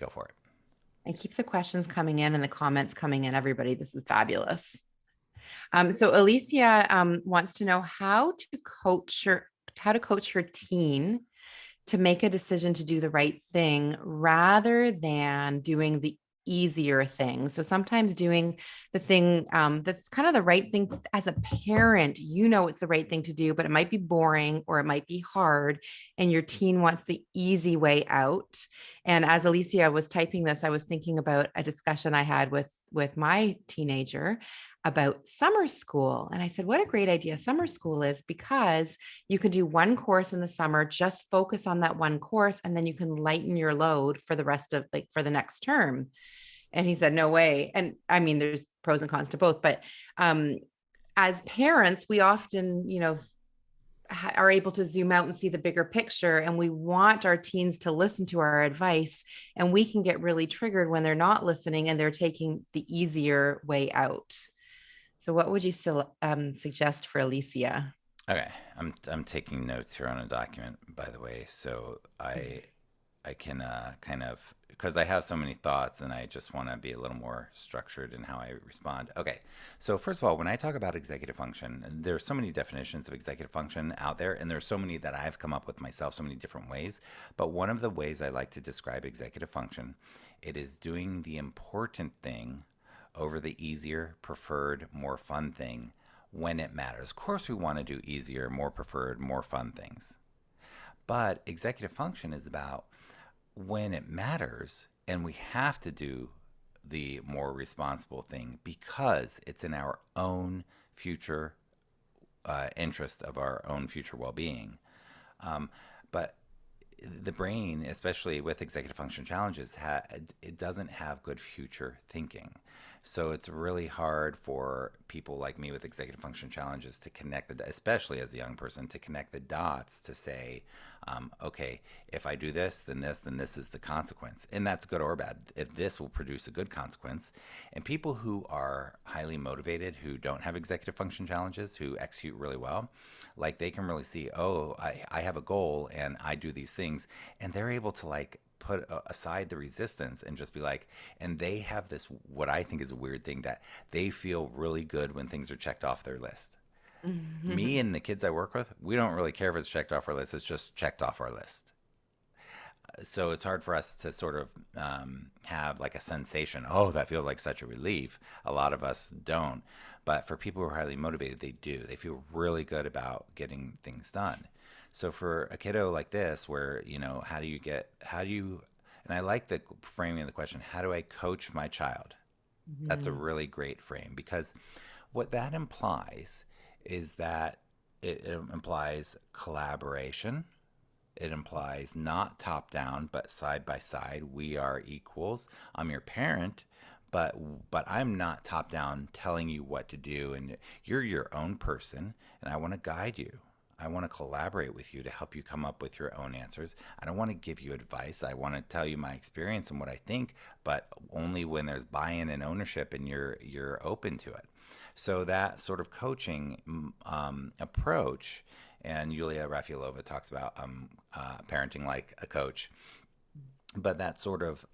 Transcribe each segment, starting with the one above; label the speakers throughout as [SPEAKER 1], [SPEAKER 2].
[SPEAKER 1] go for it.
[SPEAKER 2] And keep the questions coming in and the comments coming in, everybody. This is fabulous. So Alicia wants to know how to coach her teen to make a decision to do the right thing rather than doing the easier thing. So sometimes doing the thing that's kind of the right thing as a parent, it's the right thing to do, but it might be boring or it might be hard, and your teen wants the easy way out. And as Alicia was typing this, I was thinking about a discussion I had with my teenager about summer school. And I said, what a great idea summer school is, because you can do one course in the summer, just focus on that one course, and then you can lighten your load for the rest of for the next term. And he said, no way. And I mean, there's pros and cons to both, but as parents, we often, are able to zoom out and see the bigger picture. And we want our teens to listen to our advice. And we can get really triggered when they're not listening and they're taking the easier way out. So, what would you still suggest for Alicia?
[SPEAKER 1] Okay, I'm taking notes here on a document, by the way, so I can kind of, because I have so many thoughts and I just want to be a little more structured in how I respond. Okay, so first of all, when I talk about executive function, there's so many definitions of executive function out there, and there's so many that I've come up with myself, so many different ways. But one of the ways I like to describe executive function, it is doing the important thing over the easier, preferred, more fun thing when it matters. Of course, we want to do easier, more preferred, more fun things. But executive function is about when it matters and we have to do the more responsible thing because it's in our own future interest of our own future well-being. But the brain, especially with executive function challenges, it doesn't have good future thinking. So it's really hard for people like me with executive function challenges to connect especially as a young person, to connect the dots to say, okay, if I do this, then this is the consequence. And that's good or bad. If this will produce a good consequence. And people who are highly motivated, who don't have executive function challenges, who execute really well, like they can really see, oh, I have a goal and I do these things. And they're able to like put aside the resistance and just be like, and they have this, what I think is a weird thing, that they feel really good when things are checked off their list. Me and the kids I work with, we don't really care if it's checked off our list. It's just checked off our list. So it's hard for us to sort of have like a sensation, oh, that feels like such a relief. A lot of us don't. But for people who are highly motivated, they do. They feel really good about getting things done. So for a kiddo like this, where, how do you, and I like the framing of the question, how do I coach my child? That's a
[SPEAKER 2] Mhm.
[SPEAKER 1] really great frame, because what that implies is that it implies collaboration. It implies not top down, but side by side. We are equals. I'm your parent, but I'm not top down telling you what to do, and you're your own person, and I want to guide you. I want to collaborate with you to help you come up with your own answers. I don't want to give you advice. I want to tell you my experience and what I think, but only when there's buy-in and ownership and you're open to it. So that sort of coaching approach, and Yulia Rafaelova talks about parenting like a coach, but that sort of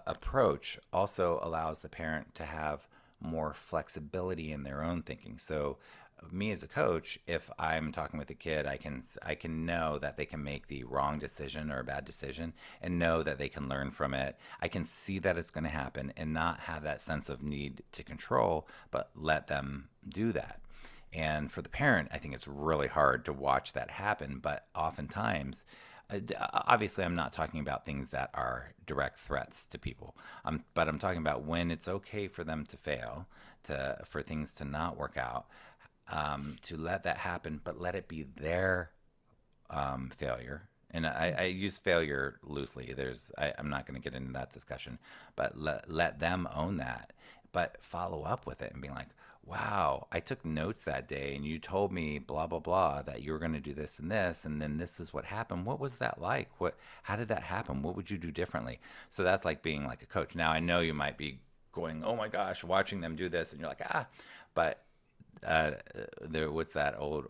[SPEAKER 1] approach also allows the parent to have more flexibility in their own thinking. So me as a coach, if I'm talking with a kid, I can know that they can make the wrong decision or a bad decision and know that they can learn from it. I can see that it's going to happen and not have that sense of need to control, but let them do that. And for the parent, I think it's really hard to watch that happen. But oftentimes, obviously, I'm not talking about things that are direct threats to people. But I'm talking about when it's okay for them to fail, for things to not work out, to let that happen, but let it be their failure. And I use failure loosely. I'm not going to get into that discussion, but let them own that, but follow up with it and being like, wow, I took notes that day and you told me blah, blah, blah, that you were going to do this and this. And then this is what happened. What was that like? How did that happen? What would you do differently? So that's like being like a coach. Now I know you might be going, oh my gosh, watching them do this. And you're like, but what's that old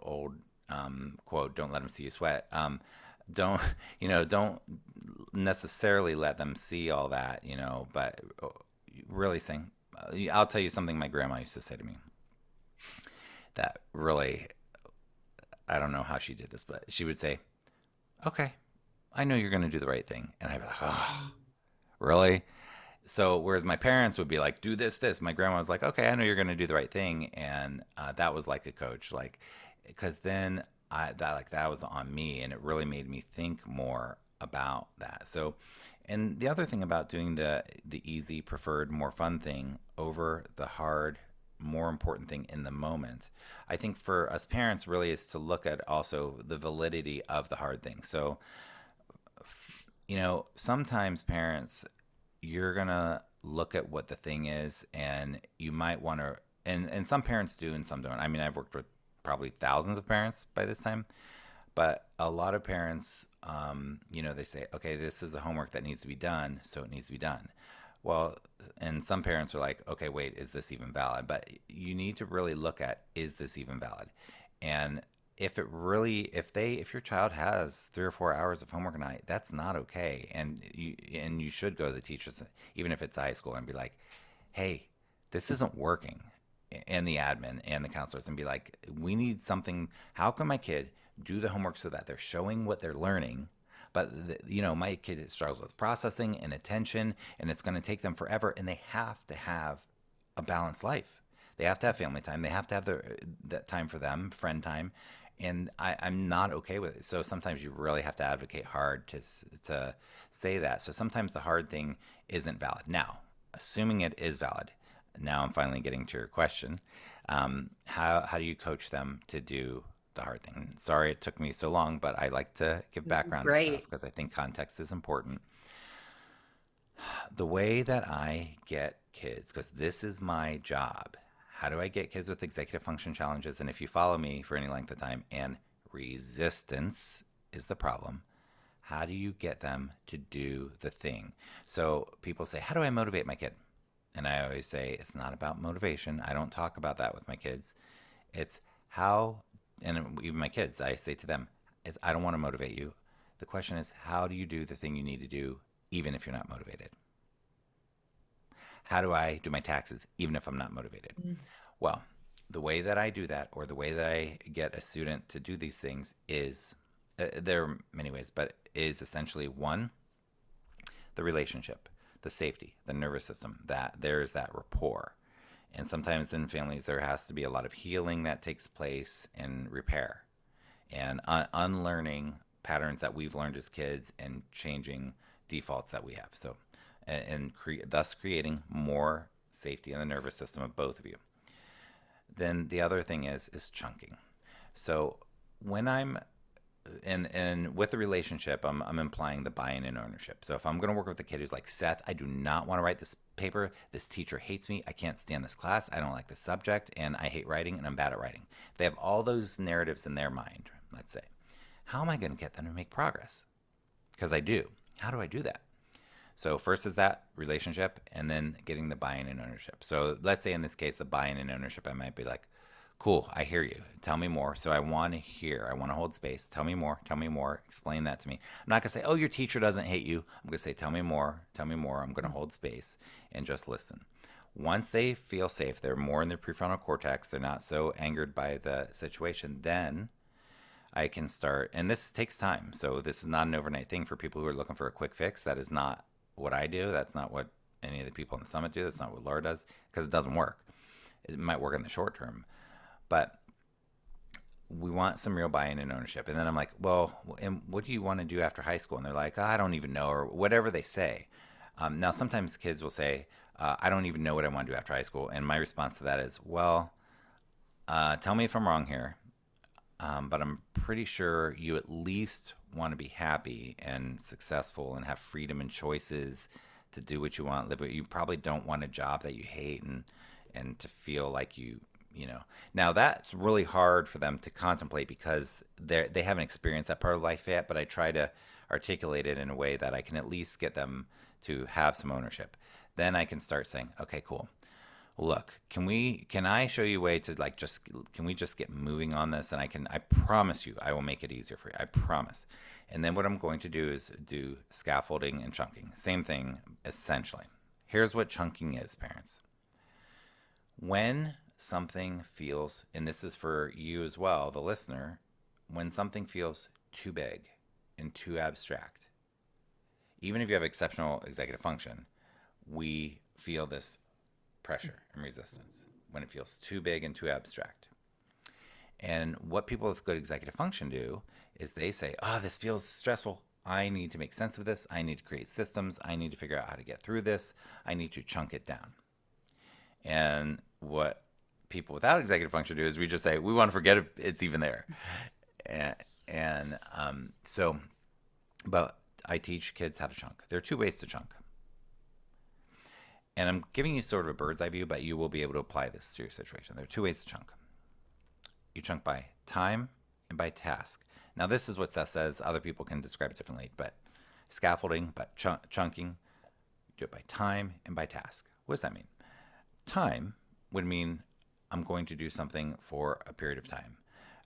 [SPEAKER 1] quote? Don't let them see you sweat. don't don't necessarily let them see all that, but really saying, I'll tell you something my grandma used to say to me that really, I don't know how she did this, but she would say, okay, I know you're going to do the right thing. And I'd be like, oh, really? So whereas my parents would be like, do this, my grandma was like, okay, I know you're going to do the right thing. And that was like a coach, like, because then that was on me, and it really made me think more about that. So, and the other thing about doing the easy, preferred, more fun thing over the hard, more important thing in the moment, I think for us parents really is to look at also the validity of the hard thing. So, sometimes parents, you're gonna look at what the thing is, and you might want to, and some parents do and some don't. I mean, I've worked with probably thousands of parents by this time, but a lot of parents, they say, okay, this is a homework that needs to be done, so it needs to be done. Well, and some parents are like, okay, wait, is this even valid? But you need to really look at, is this even valid? And if your child has 3 or 4 hours of homework a night, that's not okay. And you should go to the teachers, even if it's high school, and be like, hey, this isn't working. And the admin and the counselors, and be like, we need something. How can my kid do the homework so that they're showing what they're learning? But my kid struggles with processing and attention, and it's going to take them forever. And they have to have a balanced life. They have to have family time. They have to have that time for them, friend time, and I'm not okay with it. So sometimes you really have to advocate hard to say that. So sometimes the hard thing isn't valid. Now, assuming it is valid, now I'm finally getting to your question. How do you coach them to do the hard thing? Sorry it took me so long, but I like to give
[SPEAKER 2] This is
[SPEAKER 1] background to stuff
[SPEAKER 2] great.
[SPEAKER 1] because I think context is important. The way that I get kids, because this is my job, how do I get kids with executive function challenges? And if you follow me for any length of time, and resistance is the problem, how do you get them to do the thing? So people say, how do I motivate my kid? And I always say, it's not about motivation. I don't talk about that with my kids. It's how, and even my kids, I say to them, I don't want to motivate you. The question is, how do you do the thing you need to do, even if you're not motivated? How do I do my taxes, even if I'm not motivated? Well, the way that I do that, or the way that I get a student to do these things, is there are many ways, but is essentially one, the relationship, the safety, the nervous system, that there's that rapport. And sometimes in families, there has to be a lot of healing that takes place and repair and unlearning patterns that we've learned as kids and changing defaults that we have. So, thus creating more safety in the nervous system of both of you. Then the other thing is chunking. So when I'm and with the relationship, I'm implying the buy-in and ownership. So if I'm going to work with a kid who's like, Seth, I do not want to write this paper. This teacher hates me. I can't stand this class. I don't like this subject, and I hate writing, and I'm bad at writing. If they have all those narratives in their mind, let's say, how am I going to get them to make progress? Because I do. How do I do that? So first is that relationship, and then getting the buy-in and ownership. So let's say in this case, the buy-in and ownership, I might be like, cool, I hear you. Tell me more. So I want to hear. I want to hold space. Tell me more. Tell me more. Explain that to me. I'm not going to say, oh, your teacher doesn't hate you. I'm going to say, tell me more. Tell me more. I'm going to hold space and just listen. Once they feel safe, they're more in their prefrontal cortex, they're not so angered by the situation, then I can start. And this takes time. So this is not an overnight thing for people who are looking for a quick fix. That is not what I do. That's not what any of the people in the summit do. That's not what Laura does, because it doesn't work. It might work in the short term, but we want some real buy-in and ownership. And then I'm like, well, and what do you want to do after high school? And they're like, oh, I don't even know, or whatever they say. Now, sometimes kids will say, I don't even know what I want to do after high school. And my response to that is, well, tell me if I'm wrong here, but I'm pretty sure you at least want to be happy and successful and have freedom and choices to do what you want, live what you probably don't want a job that you hate, and to feel like now that's really hard for them to contemplate because they haven't experienced that part of life yet, but I try to articulate it in a way that I can at least get them to have some ownership. Then I can start saying, okay, cool, look, can I show you a way to like just can we just get moving on this, and I promise you I will make it easier for you. I promise. And then what I'm going to do is do scaffolding and chunking. Same thing essentially. Here's what chunking is, parents. When something feels, and this is for you as well, the listener, when something feels too big and too abstract, even if you have exceptional executive function, we feel this pressure and resistance when it feels too big and too abstract. And what people with good executive function do is they say, oh, this feels stressful. I need to make sense of this. I need to create systems. I need to figure out how to get through this. I need to chunk it down. And what people without executive function do is we just say, we want to forget it's even there. And but I teach kids how to chunk. There are two ways to chunk. And I'm giving you sort of a bird's eye view, but you will be able to apply this to your situation. There are two ways to chunk. You chunk by time and by task. Now, this is what Seth says. Other people can describe it differently, but scaffolding, but chunking, you do it by time and by task. What does that mean? Time would mean I'm going to do something for a period of time.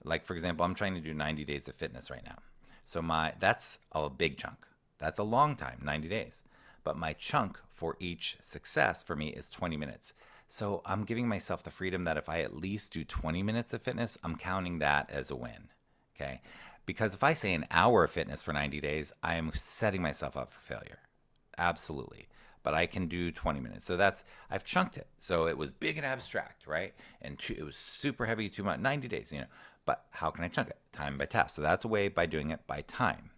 [SPEAKER 1] Like, for example, I'm trying to do 90 days of fitness right now. So that's a big chunk. That's a long time, 90 days. But my chunk for each success for me is 20 minutes. So I'm giving myself the freedom that if I at least do 20 minutes of fitness, I'm counting that as a win. Okay? Because if I say an hour of fitness for 90 days, I am setting myself up for failure. Absolutely. But I can do 20 minutes. So I've chunked it. So it was big and abstract, right? And it was super heavy, too much, 90 days, But how can I chunk it? Time by task. So that's a way by doing it by time.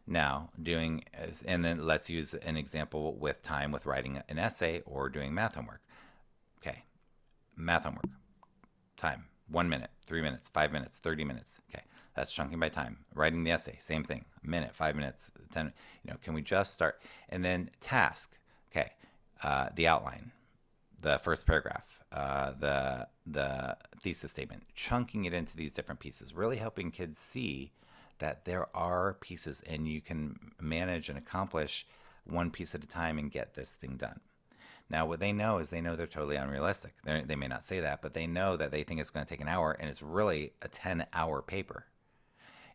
[SPEAKER 1] Now, and then let's use an example with time with writing an essay or doing math homework. Okay, math homework, time, 1 minute, 3 minutes, 5 minutes, 30 minutes. Okay, that's chunking by time. Writing the essay, same thing, a minute, 5 minutes, 10. Can we just start? And then task. Okay, the outline, the first paragraph, the thesis statement, chunking it into these different pieces, really helping kids see that there are pieces and you can manage and accomplish one piece at a time and get this thing done. Now, what they know is they're totally unrealistic. They may not say that, but they know that they think it's going to take an hour, and it's really a 10-hour paper.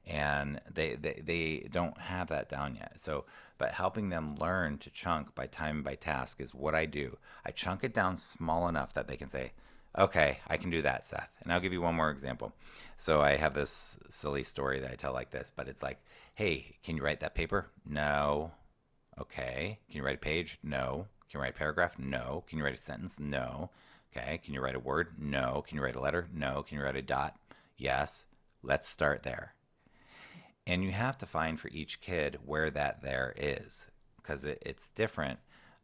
[SPEAKER 1] And they don't have that down yet. So, but helping them learn to chunk by time and by task is what I do. I chunk it down small enough that they can say, okay, I can do that, Seth. And I'll give you one more example. So I have this silly story that I tell like this, but it's like, hey, can you write that paper? No. Okay. Can you write a page? No. Can you write a paragraph? No. Can you write a sentence? No. Okay. Can you write a word? No. Can you write a letter? No. Can you write a dot? Yes. Let's start there. And you have to find for each kid where that there is, because it's different.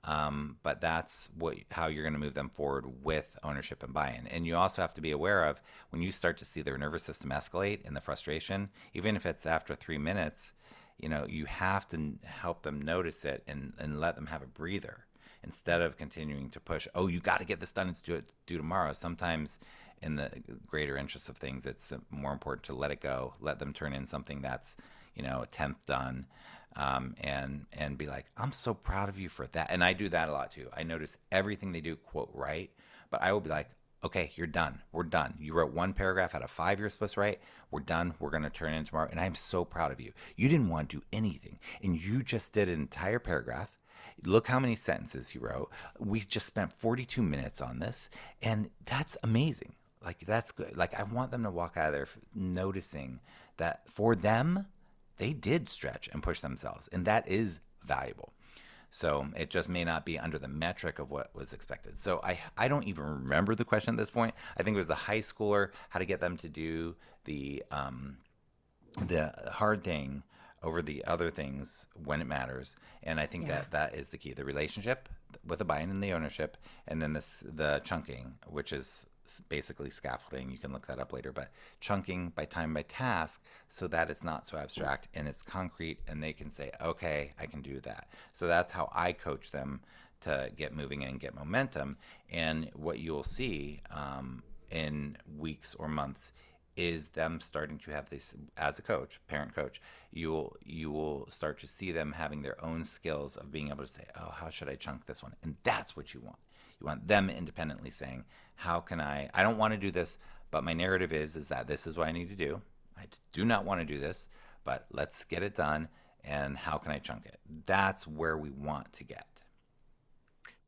[SPEAKER 1] But that's how you're going to move them forward with ownership and buy-in. And you also have to be aware of when you start to see their nervous system escalate and the frustration, even if it's after 3 minutes, you have to help them notice it and let them have a breather instead of continuing to push. Oh, you got to get this done and do it due tomorrow. Sometimes in the greater interest of things, it's more important to let it go, let them turn in something that's, a tenth done. And be like, I'm so proud of you for that. And I do that a lot too. I notice everything they do, quote, right. But I will be like, okay, you're done. We're done. You wrote 1 paragraph out of 5 you're supposed to write. We're done. We're going to turn it in tomorrow. And I'm so proud of you. You didn't want to do anything. And you just did an entire paragraph. Look how many sentences you wrote. We just spent 42 minutes on this. And that's amazing. Like, that's good. Like, I want them to walk out of there noticing that for them, they did stretch and push themselves, and that is valuable. So it just may not be under the metric of what was expected. So I don't even remember the question at this point. I think it was the high schooler, how to get them to do the hard thing over the other things when it matters. And I think that is the key. The relationship with the buy-in and the ownership, and then the chunking, which is basically scaffolding. You can look that up later, but chunking by time by task so that it's not so abstract and it's concrete and they can say, okay, I can do that. So that's how I coach them to get moving and get momentum. And what you'll see in weeks or months is them starting to have this as a coach, parent coach. You will start to see them having their own skills of being able to say, oh, how should I chunk this one? And that's what you want. You want them independently saying, how can I don't want to do this, but my narrative is that this is what I need to do. I do not want to do this, but let's get it done. And how can I chunk it? That's where we want to get.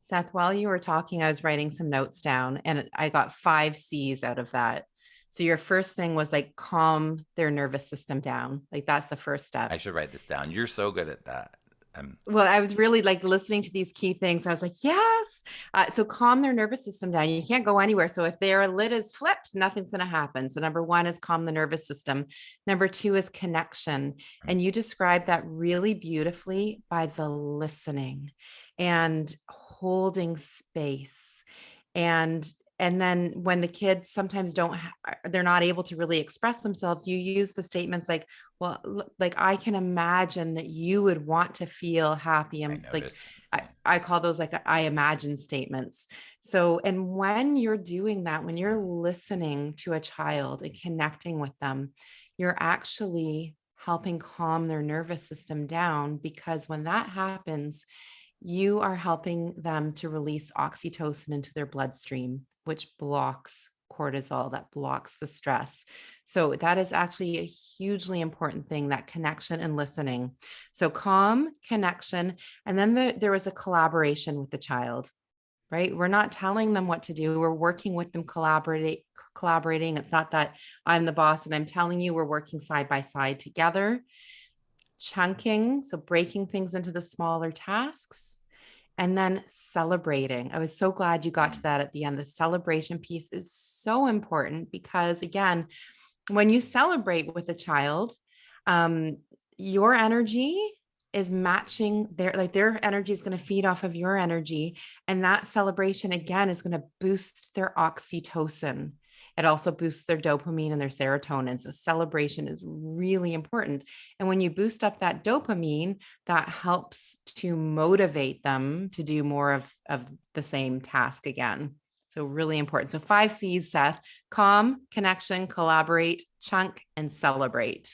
[SPEAKER 2] Seth, while you were talking, I was writing some notes down and I got 5 C's out of that. So your first thing was like calm their nervous system down. Like that's the first step.
[SPEAKER 1] I should write this down. You're so good at that. I'm
[SPEAKER 2] Well, I was really like listening to these key things. I was like, yes. So calm their nervous system down. You can't go anywhere. So if their lid is flipped, nothing's going to happen. So number one is calm the nervous system. Number two is connection. And you described that really beautifully by the listening and holding space. And then when the kids sometimes they're not able to really express themselves, you use the statements like, well, like I can imagine that you would want to feel happy.
[SPEAKER 1] I
[SPEAKER 2] And like
[SPEAKER 1] notice.
[SPEAKER 2] I,
[SPEAKER 1] Yes.
[SPEAKER 2] I call those like I imagine statements. So, and when you're doing that, when you're listening to a child and connecting with them, you're actually helping calm their nervous system down, because when that happens, you are helping them to release oxytocin into their bloodstream, which blocks cortisol, that blocks the stress. So that is actually a hugely important thing, that connection and listening. So calm, connection, and then there was a collaboration with the child, right? We're not telling them what to do. We're working with them, collaborating. It's not that I'm the boss and I'm telling you, we're working side by side together. Chunking, so breaking things into the smaller tasks, and then celebrating. I was so glad you got to
[SPEAKER 1] Mm.
[SPEAKER 2] that at the end. The celebration piece is so important because, again, when you celebrate with a child, um, your energy is matching their energy is going to feed off of your energy. And that celebration, again, is going to boost their oxytocin. It also boosts their dopamine and their serotonin. So celebration is really important. And when you boost up that dopamine, that helps to motivate them to do more of the same task again. So really important. So 5 C's, Seth: calm, connection, collaborate, chunk, and celebrate.